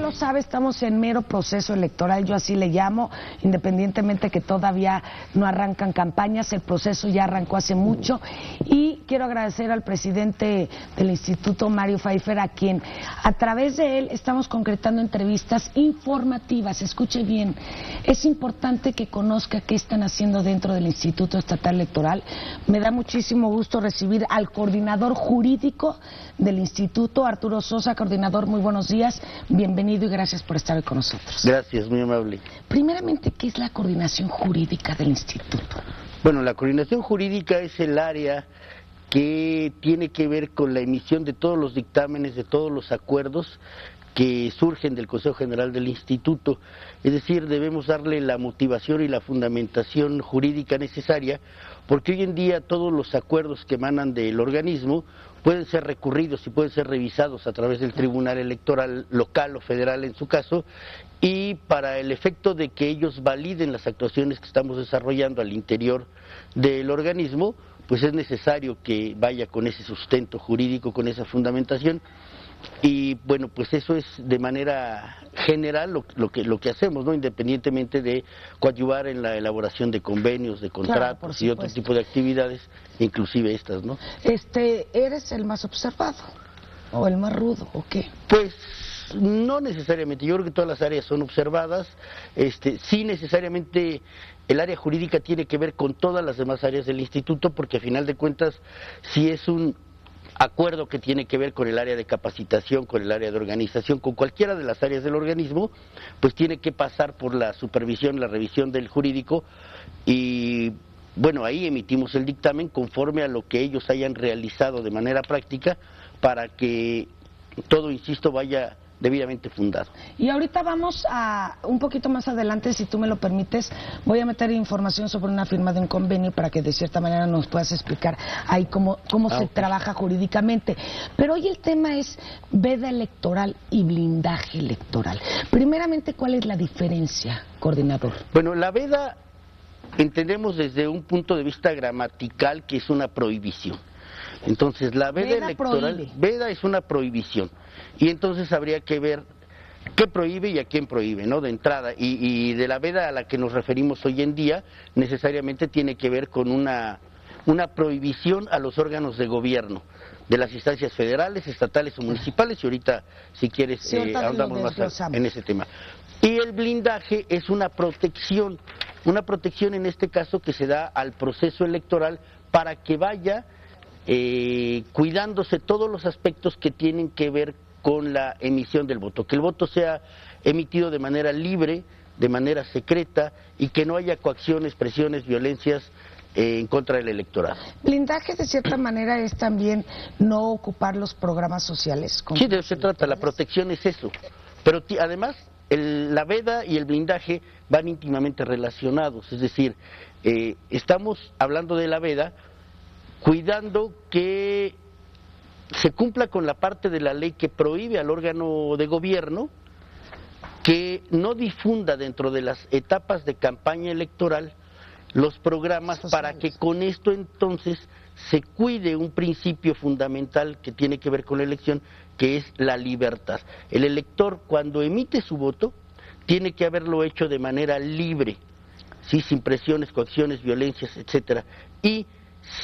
lo sabe, estamos en mero proceso electoral, yo así le llamo, independientemente que todavía no arrancan campañas, el proceso ya arrancó hace mucho, y quiero agradecer al presidente del Instituto, Mario Pfeiffer, a quien a través de él estamos concretando entrevistas informativas. Escuche bien, es importante que conozca qué están haciendo dentro del Instituto Estatal Electoral. Me da muchísimo gusto recibir al coordinador jurídico del Instituto, Arturo Sosa. Coordinador, muy buenos días, bienvenido y gracias por estar hoy con nosotros. Gracias, muy amable. Primeramente, ¿qué es la coordinación jurídica del Instituto? Bueno, la coordinación jurídica es el área que tiene que ver con la emisión de todos los dictámenes, de todos los acuerdos que surgen del Consejo General del Instituto. Es decir, debemos darle la motivación y la fundamentación jurídica necesaria, porque hoy en día todos los acuerdos que emanan del organismo pueden ser recurridos y pueden ser revisados a través del Tribunal Electoral local o federal en su caso, y para el efecto de que ellos validen las actuaciones que estamos desarrollando al interior del organismo, pues es necesario que vaya con ese sustento jurídico, con esa fundamentación. Y bueno, pues eso es de manera general lo que hacemos, ¿no? Independientemente de coadyuvar en la elaboración de convenios, de contratos, claro, y otro tipo de actividades, inclusive estas, ¿no? ¿Eres el más observado o el más rudo o qué? Pues no necesariamente, yo creo que todas las áreas son observadas, sí necesariamente el área jurídica tiene que ver con todas las demás áreas del instituto, porque a final de cuentas si es un acuerdo que tiene que ver con el área de capacitación, con el área de organización, con cualquiera de las áreas del organismo, pues tiene que pasar por la supervisión, la revisión del jurídico, y bueno, ahí emitimos el dictamen conforme a lo que ellos hayan realizado de manera práctica para que todo, insisto, vaya debidamente fundado. Y ahorita vamos a, un poquito más adelante, si tú me lo permites, voy a meter información sobre una firma de un convenio para que de cierta manera nos puedas explicar ahí cómo se trabaja jurídicamente. Pero hoy el tema es veda electoral y blindaje electoral. Primeramente, ¿cuál es la diferencia, coordinador? Bueno, la veda entendemos desde un punto de vista gramatical que es una prohibición. Entonces, la veda electoral, prohíbe. Veda es una prohibición, y entonces habría que ver qué prohíbe y a quién prohíbe, ¿no? De entrada, y de la veda a la que nos referimos hoy en día, necesariamente tiene que ver con una prohibición a los órganos de gobierno, de las instancias federales, estatales o municipales, y ahorita, si quieres, ahondamos más en ese tema. Y el blindaje es una protección en este caso que se da al proceso electoral para que vaya cuidándose todos los aspectos que tienen que ver con la emisión del voto, que el voto sea emitido de manera libre, de manera secreta, y que no haya coacciones, presiones, violencias en contra del electorado. Blindaje de cierta manera es también no ocupar los programas sociales. Sí, de eso se trata, la protección es eso, pero además la veda y el blindaje van íntimamente relacionados, es decir, estamos hablando de la veda cuidando que se cumpla con la parte de la ley que prohíbe al órgano de gobierno que no difunda dentro de las etapas de campaña electoral los programas para que con esto entonces se cuide un principio fundamental que tiene que ver con la elección, que es la libertad. El elector, cuando emite su voto, tiene que haberlo hecho de manera libre, ¿sí? Sin presiones, coacciones, violencias, etcétera. Y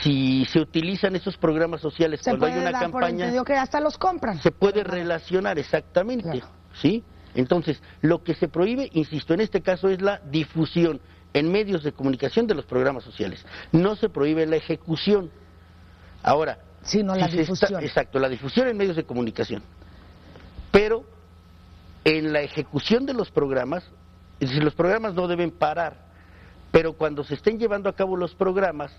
si se utilizan esos programas sociales cuando hay una campaña, que hasta los compran. Se puede relacionar exactamente, claro. ¿Sí? Entonces, lo que se prohíbe, insisto, en este caso es la difusión en medios de comunicación de los programas sociales. No se prohíbe la ejecución. Ahora, sino la difusión. Exacto, la difusión en medios de comunicación. Pero en la ejecución de los programas, es decir, los programas no deben parar, pero cuando se estén llevando a cabo los programas,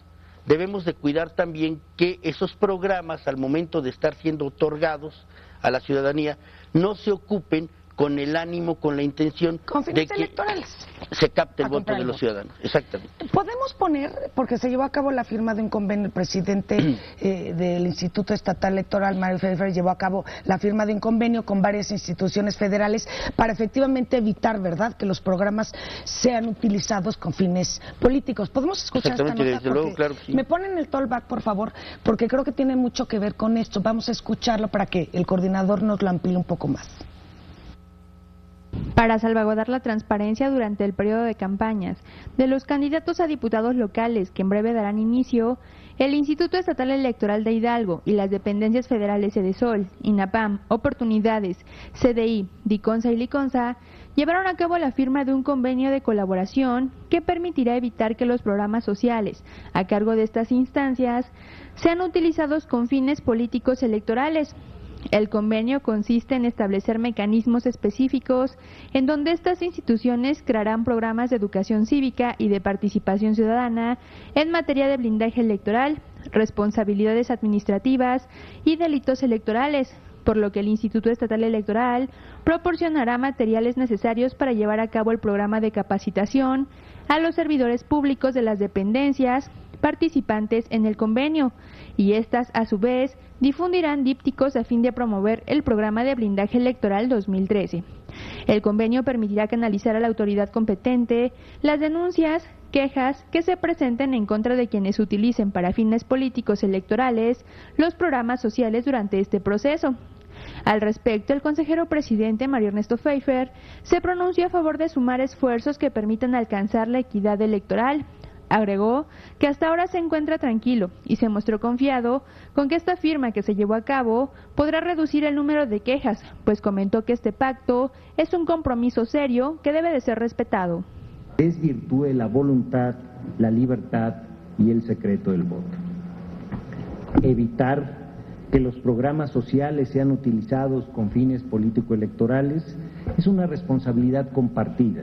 debemos de cuidar también que esos programas, al momento de estar siendo otorgados a la ciudadanía, no se ocupen con el ánimo, con la intención de que electorales. Se capte el voto de los ciudadanos. Exactamente. Podemos poner, porque se llevó a cabo la firma de un convenio, el presidente del Instituto Estatal Electoral, Mario Pfeiffer, llevó a cabo la firma de un convenio con varias instituciones federales para efectivamente evitar, ¿verdad?, que los programas sean utilizados con fines políticos. ¿Podemos escuchar esta nota? Desde luego, claro que sí. Me ponen el talkback, por favor, porque creo que tiene mucho que ver con esto. Vamos a escucharlo para que el coordinador nos lo amplíe un poco más. Para salvaguardar la transparencia durante el periodo de campañas de los candidatos a diputados locales que en breve darán inicio, el Instituto Estatal Electoral de Hidalgo y las dependencias federales Edesol, INAPAM, Oportunidades, CDI, DICONSA y LICONSA llevaron a cabo la firma de un convenio de colaboración que permitirá evitar que los programas sociales a cargo de estas instancias sean utilizados con fines políticos electorales. El convenio consiste en establecer mecanismos específicos en donde estas instituciones crearán programas de educación cívica y de participación ciudadana en materia de blindaje electoral, responsabilidades administrativas y delitos electorales, por lo que el Instituto Estatal Electoral proporcionará materiales necesarios para llevar a cabo el programa de capacitación a los servidores públicos de las dependencias participantes en el convenio, y estas a su vez difundirán dípticos a fin de promover el programa de blindaje electoral 2013. El convenio permitirá canalizar a la autoridad competente las denuncias, quejas que se presenten en contra de quienes utilicen para fines políticos electorales los programas sociales durante este proceso. Al respecto, el consejero presidente Mario Ernesto Pfeiffer se pronunció a favor de sumar esfuerzos que permitan alcanzar la equidad electoral. Agregó que hasta ahora se encuentra tranquilo y se mostró confiado con que esta firma que se llevó a cabo podrá reducir el número de quejas, pues comentó que este pacto es un compromiso serio que debe de ser respetado. Desvirtúe la voluntad, la libertad y el secreto del voto. Evitar que los programas sociales sean utilizados con fines político-electorales es una responsabilidad compartida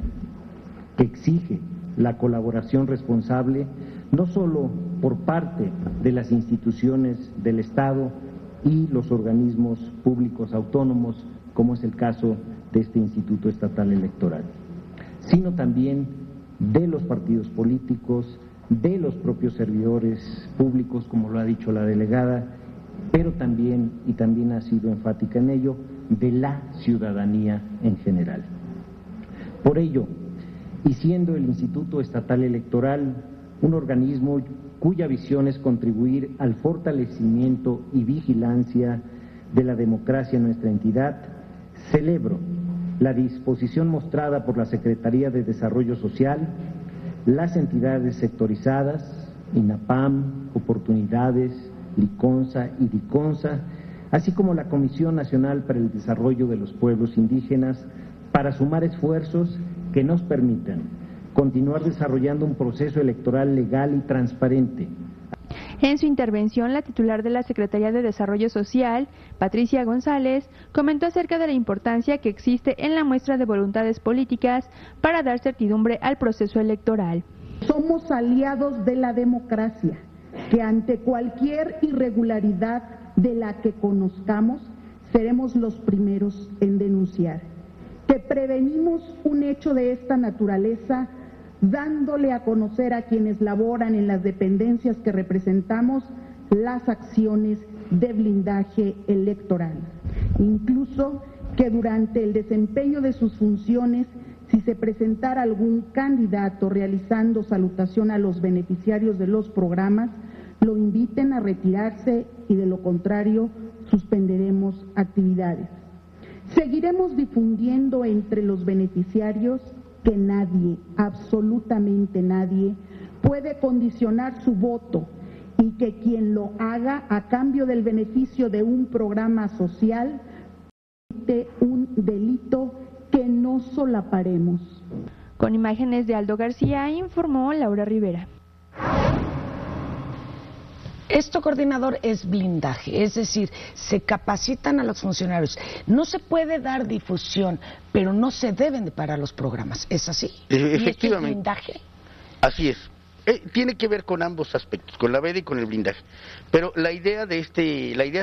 que exige la colaboración responsable no solo por parte de las instituciones del Estado y los organismos públicos autónomos, como es el caso de este Instituto Estatal Electoral, sino también de los partidos políticos, de los propios servidores públicos, como lo ha dicho la delegada, pero también, y también ha sido enfática en ello, de la ciudadanía en general. Por ello, y siendo el Instituto Estatal Electoral un organismo cuya visión es contribuir al fortalecimiento y vigilancia de la democracia en nuestra entidad, celebro la disposición mostrada por la Secretaría de Desarrollo Social, las entidades sectorizadas, INAPAM, Oportunidades, LICONSA y DICONSA, así como la Comisión Nacional para el Desarrollo de los Pueblos Indígenas, para sumar esfuerzos que nos permitan continuar desarrollando un proceso electoral legal y transparente. En su intervención, la titular de la Secretaría de Desarrollo Social, Patricia González, comentó acerca de la importancia que existe en la muestra de voluntades políticas para dar certidumbre al proceso electoral. Somos aliados de la democracia, que ante cualquier irregularidad de la que conozcamos, seremos los primeros en denunciar. Que prevenimos un hecho de esta naturaleza, dándole a conocer a quienes laboran en las dependencias que representamos las acciones de blindaje electoral. Incluso que durante el desempeño de sus funciones, si se presentara algún candidato realizando salutación a los beneficiarios de los programas, lo inviten a retirarse y de lo contrario suspenderemos actividades. Seguiremos difundiendo entre los beneficiarios que nadie, absolutamente nadie, puede condicionar su voto y que quien lo haga a cambio del beneficio de un programa social comete un delito que no solaparemos. Con imágenes de Aldo García, informó Laura Rivera. Esto, coordinador, es blindaje, es decir, se capacitan a los funcionarios. No se puede dar difusión, pero no se deben de parar los programas, ¿es así? Efectivamente. ¿Y esto es blindaje? Así es. Tiene que ver con ambos aspectos, con la veda y con el blindaje. Pero la idea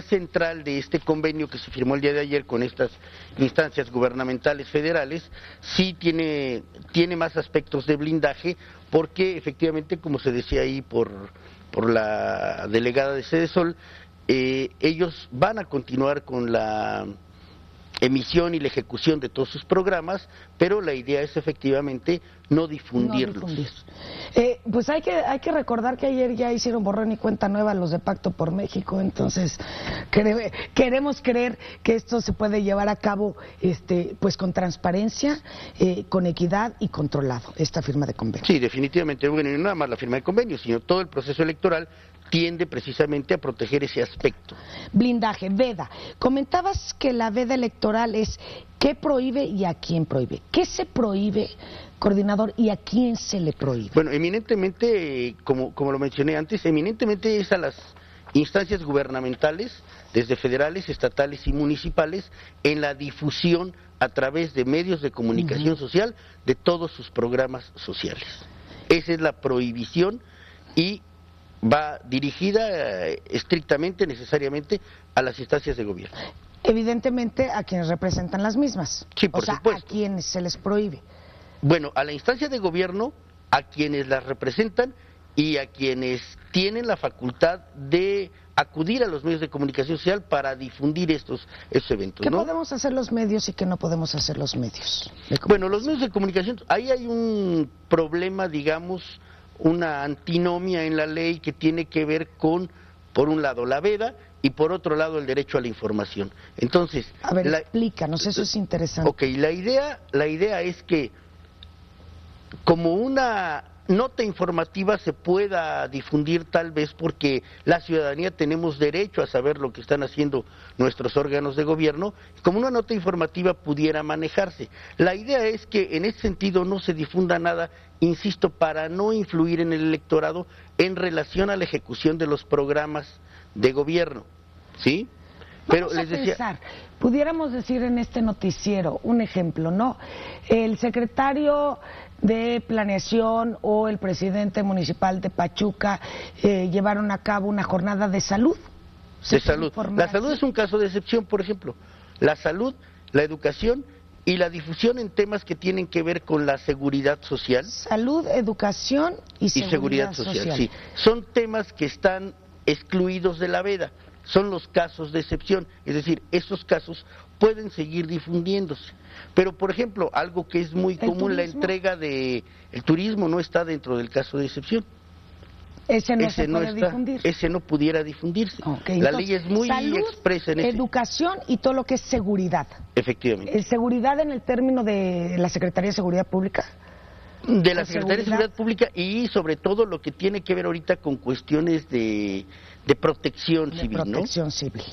central de este convenio que se firmó el día de ayer con estas instancias gubernamentales federales, sí tiene más aspectos de blindaje, porque efectivamente, como se decía ahí por la delegada de Cedesol, ellos van a continuar con la emisión y la ejecución de todos sus programas, pero la idea es efectivamente no difundirlos. No difundir. Pues hay que recordar que ayer ya hicieron borrón y cuenta nueva los de Pacto por México, entonces Queremos creer que esto se puede llevar a cabo pues con transparencia, con equidad y controlado, esta firma de convenio. Sí, definitivamente. Bueno, y no nada más la firma de convenio, sino todo el proceso electoral tiende precisamente a proteger ese aspecto. Blindaje, veda. Comentabas que la veda electoral es qué prohíbe y a quién prohíbe. ¿Qué se prohíbe, coordinador, y a quién se le prohíbe? Bueno, eminentemente, como lo mencioné antes, eminentemente es a las instancias gubernamentales, desde federales, estatales y municipales, en la difusión a través de medios de comunicación social de todos sus programas sociales. Esa es la prohibición y va dirigida estrictamente, necesariamente, a las instancias de gobierno. Evidentemente a quienes representan las mismas. Sí, por supuesto. A quienes se les prohíbe. Bueno, a la instancia de gobierno, a quienes las representan y a quienes tienen la facultad de acudir a los medios de comunicación social para difundir estos eventos. ¿Qué ¿no? podemos hacer los medios y qué no podemos hacer los medios? Bueno, los medios de comunicación, ahí hay un problema, digamos, una antinomia en la ley que tiene que ver con, por un lado, la veda y por otro lado, el derecho a la información. Entonces, a ver, explícanos, eso es interesante. Ok, la idea es que como una nota informativa se pueda difundir, tal vez porque la ciudadanía tenemos derecho a saber lo que están haciendo nuestros órganos de gobierno, como una nota informativa pudiera manejarse. La idea es que en ese sentido no se difunda nada, insisto, para no influir en el electorado en relación a la ejecución de los programas de gobierno, ¿sí? Pero Vamos a pensar, pudiéramos decir en este noticiero, un ejemplo, ¿no? El secretario de Planeación o el presidente municipal de Pachuca llevaron a cabo una jornada de salud. De salud. La salud es un caso de excepción, por ejemplo. La salud, la educación y la difusión en temas que tienen que ver con la seguridad social. Salud, educación y seguridad social. Sí. Son temas que están excluidos de la veda. Son los casos de excepción, es decir, esos casos pueden seguir difundiéndose. Pero, por ejemplo, algo que es muy común, la entrega de... El turismo no está dentro del caso de excepción. Ese no se puede difundir. Ese no pudiera difundirse. Okay, la ley es muy expresa en eso. Educación y todo lo que es seguridad. Efectivamente. ¿Seguridad en el término de la Secretaría de Seguridad Pública? De la Secretaría de Seguridad Pública y sobre todo lo que tiene que ver ahorita con cuestiones de protección civil, ¿no? Protección civil.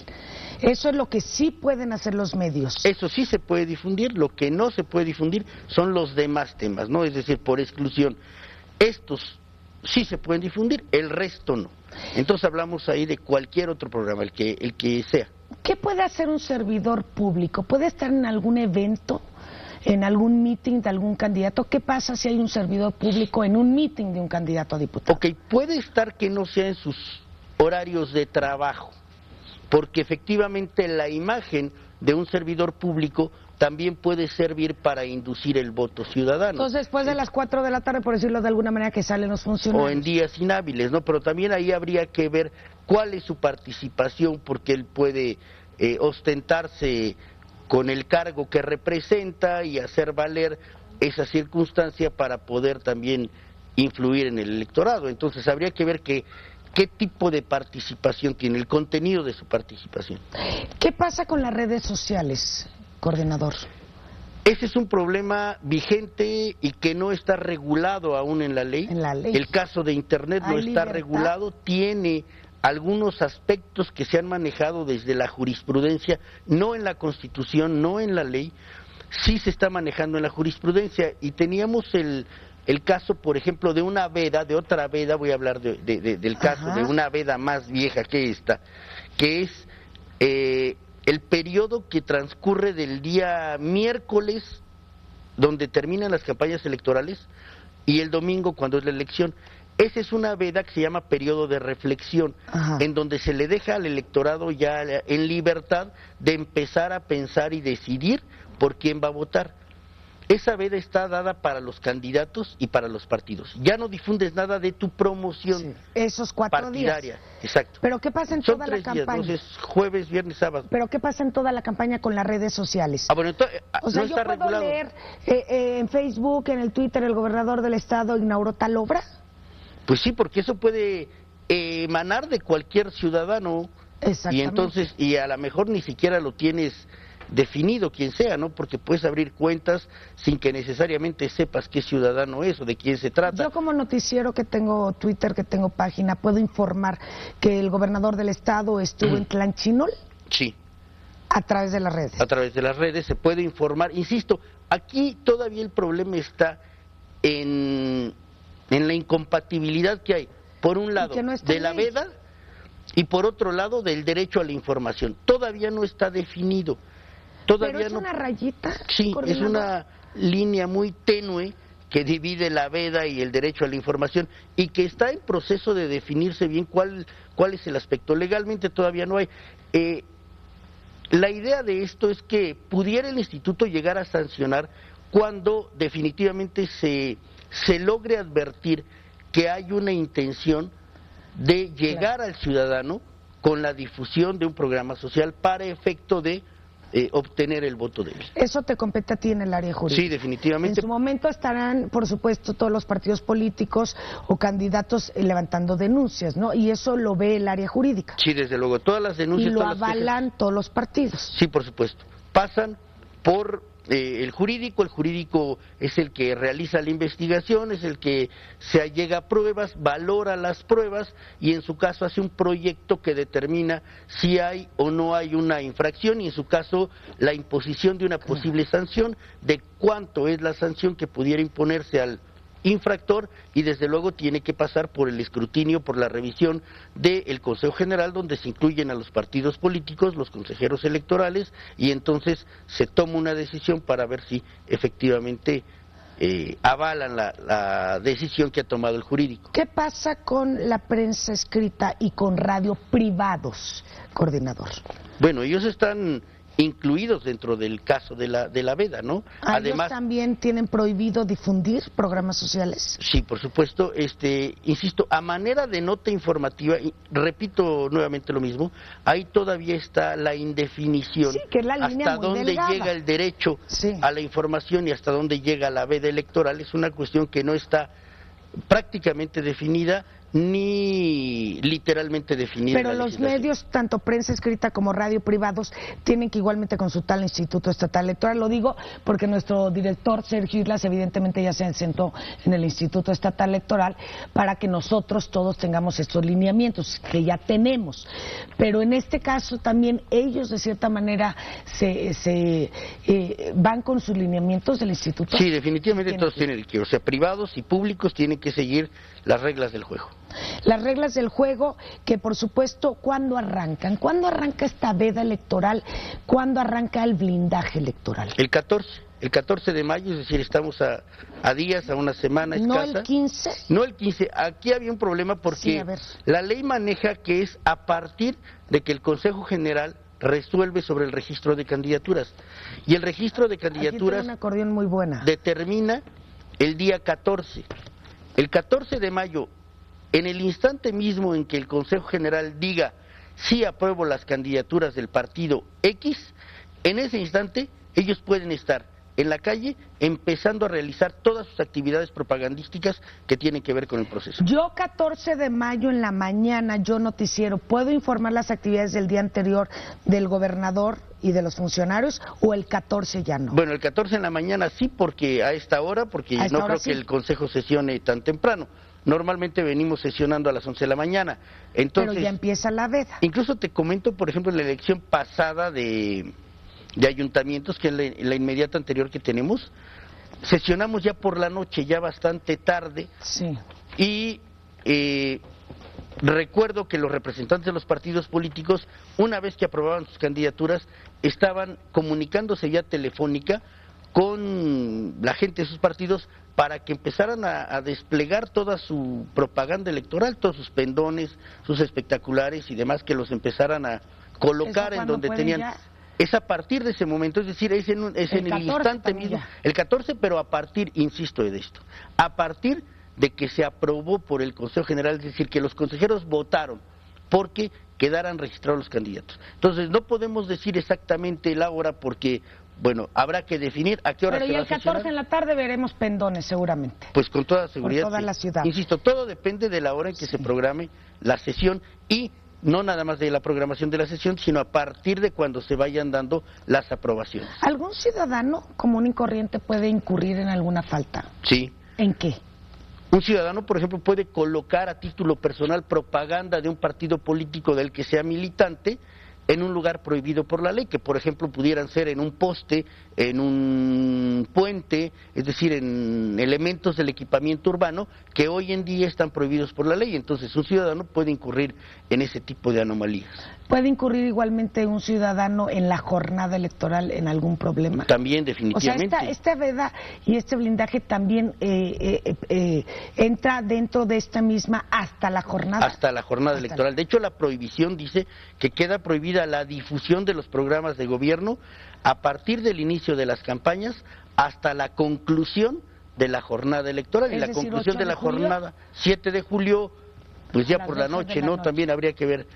Eso es lo que sí pueden hacer los medios. Eso sí se puede difundir, lo que no se puede difundir son los demás temas, ¿no? Es decir, por exclusión. Estos sí se pueden difundir, el resto no. Entonces hablamos ahí de cualquier otro programa, el que sea. ¿Qué puede hacer un servidor público? ¿Puede estar en algún evento, en algún meeting de algún candidato? ¿Qué pasa si hay un servidor público en un meeting de un candidato a diputado? Ok, puede estar que no sea en sus horarios de trabajo, porque efectivamente la imagen de un servidor público también puede servir para inducir el voto ciudadano. Entonces, después de las 4 de la tarde, por decirlo de alguna manera, que salen los funcionarios. O en días inhábiles, ¿no? Pero también ahí habría que ver cuál es su participación, porque él puede ostentarse con el cargo que representa y hacer valer esa circunstancia para poder también influir en el electorado. Entonces habría que ver qué tipo de participación tiene, el contenido de su participación. ¿Qué pasa con las redes sociales, coordinador? Ese es un problema vigente y que no está regulado aún en la ley. En la ley. El caso de Internet no está regulado, tiene algunos aspectos que se han manejado desde la jurisprudencia, no en la Constitución, no en la ley, sí se está manejando en la jurisprudencia y teníamos el caso, por ejemplo, de una veda, de otra veda, voy a hablar del caso de una veda más vieja que esta, que es el periodo que transcurre del día miércoles, donde terminan las campañas electorales, y el domingo cuando es la elección. Esa es una veda que se llama periodo de reflexión, en donde se le deja al electorado ya en libertad de empezar a pensar y decidir por quién va a votar. Esa veda está dada para los candidatos y para los partidos. Ya no difundes nada de tu promoción esos 4 partidaria. días. Exacto. Pero ¿qué pasa en Son toda 3 la campaña? días, entonces jueves, viernes, sábado. Pero ¿qué pasa en toda la campaña con las redes sociales? Bueno, entonces, o sea, no está ¿yo puedo regulado. leer en Facebook, en el Twitter, el gobernador del estado inauguró tal obra? Pues sí, porque eso puede emanar de cualquier ciudadano Y entonces, y a lo mejor ni siquiera lo tienes definido quien sea, ¿no? Porque puedes abrir cuentas sin que necesariamente sepas qué ciudadano es o de quién se trata. Yo como noticiero que tengo Twitter, que tengo página, puedo informar que el gobernador del estado estuvo en Tlanchinol. Sí. A través de las redes. A través de las redes se puede informar. Insisto, aquí todavía el problema está en la incompatibilidad que hay, por un lado, de la veda y por otro lado del derecho a la información. Todavía no está definido. Todavía ¿Pero es una rayita? Sí, es una línea muy tenue que divide la veda y el derecho a la información y que está en proceso de definirse bien cuál es el aspecto. Legalmente todavía no hay. La idea de esto es que pudiera el instituto llegar a sancionar cuando definitivamente se logre advertir que hay una intención de llegar al ciudadano con la difusión de un programa social para efecto de obtener el voto de él. Eso te compete a ti en el área jurídica. Sí, definitivamente. En su momento estarán, por supuesto, todos los partidos políticos o candidatos levantando denuncias, ¿no? Y eso lo ve el área jurídica. Sí, desde luego. Todas las denuncias... Y lo avalan todos los partidos. Sí, por supuesto. Pasan por el jurídico es el que realiza la investigación, es el que se allega a pruebas, valora las pruebas y en su caso hace un proyecto que determina si hay o no hay una infracción y en su caso la imposición de una posible sanción, de cuánto es la sanción que pudiera imponerse al infractor y desde luego tiene que pasar por el escrutinio, por la revisión del Consejo General donde se incluyen a los partidos políticos, los consejeros electorales y entonces se toma una decisión para ver si efectivamente avalan la decisión que ha tomado el jurídico. ¿Qué pasa con la prensa escrita y con radio privados, coordinador? Bueno, ellos están incluidos dentro del caso de la veda, ¿no? Además, ¿ellos también tienen prohibido difundir programas sociales? Sí, por supuesto. Insisto, a manera de nota informativa, y repito nuevamente lo mismo, ahí todavía está la indefinición, sí, que es la línea hasta muy dónde delgada. Llega el derecho a la información y hasta dónde llega la veda electoral. Es una cuestión que no está prácticamente definida ni literalmente definida. Pero los medios, tanto prensa escrita como radio privados, tienen que igualmente consultar al Instituto Estatal Electoral. Lo digo porque nuestro director, Sergio Islas, evidentemente ya se sentó en el Instituto Estatal Electoral para que nosotros todos tengamos estos lineamientos, que ya tenemos. Pero en este caso también ellos, de cierta manera, van con sus lineamientos del Instituto. Sí, definitivamente todos tienen que ir. O sea, privados y públicos tienen que seguir las reglas del juego. Las reglas del juego que, por supuesto, ¿cuándo arrancan? ¿Cuándo arranca esta veda electoral? ¿Cuándo arranca el blindaje electoral? El 14 de mayo, es decir, estamos a días, a una semana escasa. ¿No el 15? No el 15. Aquí había un problema porque la ley maneja que es a partir de que el Consejo General resuelve sobre el registro de candidaturas. Y el registro de candidaturas un acordeón muy buena. Determina el día 14. El 14 de mayo, en el instante mismo en que el Consejo General diga sí apruebo las candidaturas del partido X, en ese instante ellos pueden estar en la calle empezando a realizar todas sus actividades propagandísticas que tienen que ver con el proceso. Yo 14 de mayo en la mañana, yo noticiero, ¿puedo informar las actividades del día anterior del gobernador y de los funcionarios o el 14 ya no? Bueno, el 14 en la mañana sí, porque a esta hora, porque no creo que el Consejo sesione tan temprano. Normalmente venimos sesionando a las 11 de la mañana. Entonces, pero ya empieza la veda. Incluso te comento, por ejemplo, la elección pasada de ayuntamientos, que es la inmediata anterior que tenemos, sesionamos ya por la noche, ya bastante tarde, sí. Y recuerdo que los representantes de los partidos políticos, una vez que aprobaban sus candidaturas, estaban comunicándose vía telefónica con la gente de sus partidos para que empezaran a desplegar toda su propaganda electoral, todos sus pendones, sus espectaculares y demás, que los empezaran a colocar en donde tenían... Ya? Es a partir de ese momento, es decir, es en el instante mismo, el 14, pero a partir, insisto, de esto, a partir de que se aprobó por el Consejo General, es decir, que los consejeros votaron porque quedaran registrados los candidatos. Entonces, no podemos decir exactamente la hora porque, bueno, habrá que definir a qué hora se va a sesionar. Pero y el 14 en la tarde veremos pendones, seguramente. Pues con toda seguridad. Por toda la ciudad. Insisto, todo depende de la hora en que se programe la sesión y no nada más de la programación de la sesión, sino a partir de cuando se vayan dando las aprobaciones. ¿Algún ciudadano común y corriente puede incurrir en alguna falta? Sí. ¿En qué? Un ciudadano, por ejemplo, puede colocar a título personal propaganda de un partido político del que sea militante en un lugar prohibido por la ley, que por ejemplo pudieran ser en un poste, en un puente, es decir, en elementos del equipamiento urbano que hoy en día están prohibidos por la ley. Entonces un ciudadano puede incurrir en ese tipo de anomalías. ¿Puede incurrir igualmente un ciudadano en la jornada electoral en algún problema? También, definitivamente. O sea, esta veda y este blindaje también entra dentro de esta misma hasta la jornada. Hasta la jornada electoral. De hecho, la prohibición dice que queda prohibida la difusión de los programas de gobierno a partir del inicio de las campañas hasta la conclusión de la jornada electoral. Y la conclusión de la jornada, 7 de julio, pues ya por la noche, ¿no? También habría que ver,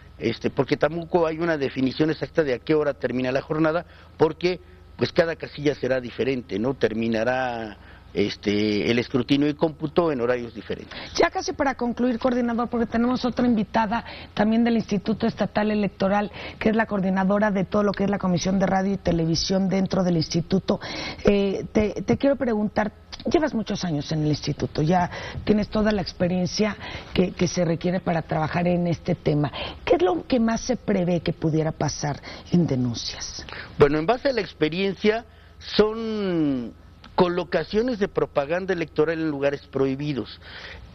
porque tampoco hay una definición exacta de a qué hora termina la jornada, porque pues cada casilla será diferente, ¿no? Terminará el escrutinio y cómputo en horarios diferentes. Ya casi para concluir, coordinador, porque tenemos otra invitada también del Instituto Estatal Electoral, que es la coordinadora de todo lo que es la Comisión de Radio y Televisión dentro del Instituto. Te quiero preguntar, llevas muchos años en el Instituto, ya tienes toda la experiencia que se requiere para trabajar en este tema. ¿Qué es lo que más se prevé que pudiera pasar en denuncias? Bueno, en base a la experiencia, son colocaciones de propaganda electoral en lugares prohibidos.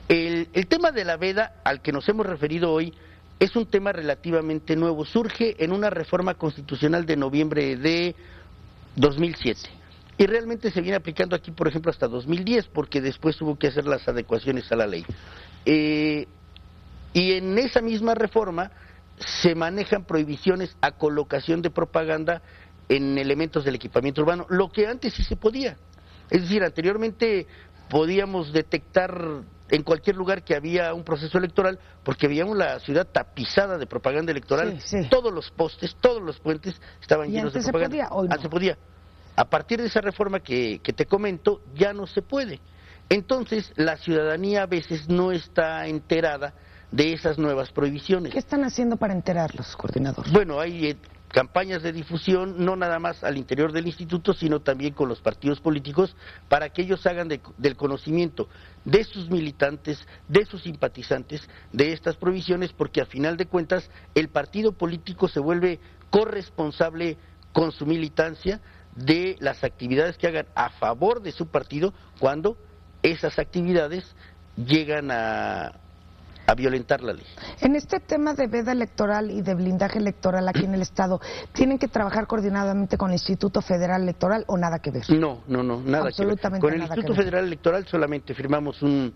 El tema de la veda al que nos hemos referido hoy es un tema relativamente nuevo. Surge en una reforma constitucional de noviembre de 2007 y realmente se viene aplicando aquí, por ejemplo, hasta 2010, porque después hubo que hacer las adecuaciones a la ley. Y en esa misma reforma se manejan prohibiciones a colocación de propaganda en elementos del equipamiento urbano, lo que antes sí se podía. Es decir, anteriormente podíamos detectar en cualquier lugar que había un proceso electoral porque veíamos la ciudad tapizada de propaganda electoral. Sí, sí. Todos los postes, todos los puentes estaban llenos de propaganda. ¿Y antes se podía? Hoy no. Antes se podía. A partir de esa reforma que te comento, ya no se puede. Entonces, la ciudadanía a veces no está enterada de esas nuevas prohibiciones. ¿Qué están haciendo para enterarlos, coordinador? Bueno, hay campañas de difusión, no nada más al interior del instituto, sino también con los partidos políticos, para que ellos hagan del conocimiento de sus militantes, de sus simpatizantes, de estas prohibiciones, porque a final de cuentas el partido político se vuelve corresponsable con su militancia de las actividades que hagan a favor de su partido cuando esas actividades llegan a violentar la ley. En este tema de veda electoral y de blindaje electoral aquí en el Estado, ¿tienen que trabajar coordinadamente con el Instituto Federal Electoral o nada que ver? No, nada que ver. Con el Instituto Federal Electoral solamente firmamos un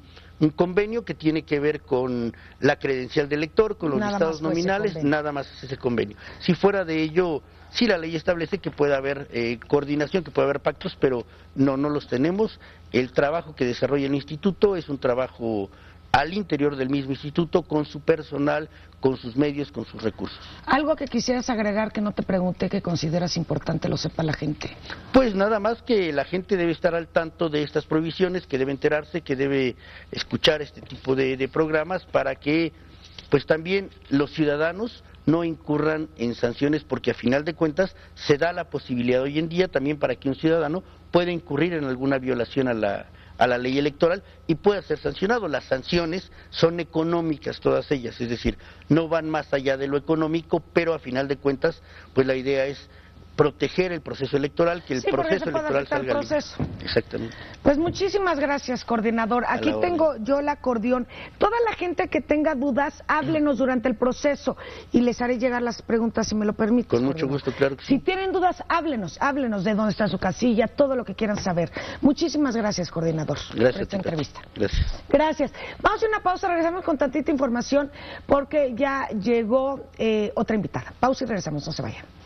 convenio que tiene que ver con la credencial del elector, con los listados nominales, nada más es ese convenio. Si fuera de ello, sí la ley establece que puede haber coordinación, que puede haber pactos, pero no los tenemos. El trabajo que desarrolla el instituto es un trabajo al interior del mismo instituto, con su personal, con sus medios, con sus recursos. ¿Algo que quisieras agregar que no te pregunté, que consideras importante, lo sepa la gente? Pues nada más que la gente debe estar al tanto de estas prohibiciones, que debe enterarse, que debe escuchar este tipo de programas para que pues también los ciudadanos no incurran en sanciones, porque a final de cuentas se da la posibilidad hoy en día también para que un ciudadano pueda incurrir en alguna violación a la ley electoral y pueda ser sancionado. Las sanciones son económicas todas ellas, es decir, no van más allá de lo económico, pero a final de cuentas, pues la idea es proteger el proceso electoral, que el proceso electoral salga libre. Exactamente. Pues muchísimas gracias, coordinador. Aquí tengo yo el acordeón. Toda la gente que tenga dudas, háblenos durante el proceso y les haré llegar las preguntas, si me lo permite. Con mucho gusto, claro que sí. Si tienen dudas, háblenos de dónde está su casilla, todo lo que quieran saber. Muchísimas gracias, coordinador, gracias por esta entrevista. Gracias. Vamos a una pausa, regresamos con tantita información porque ya llegó otra invitada. Pausa y regresamos, no se vayan.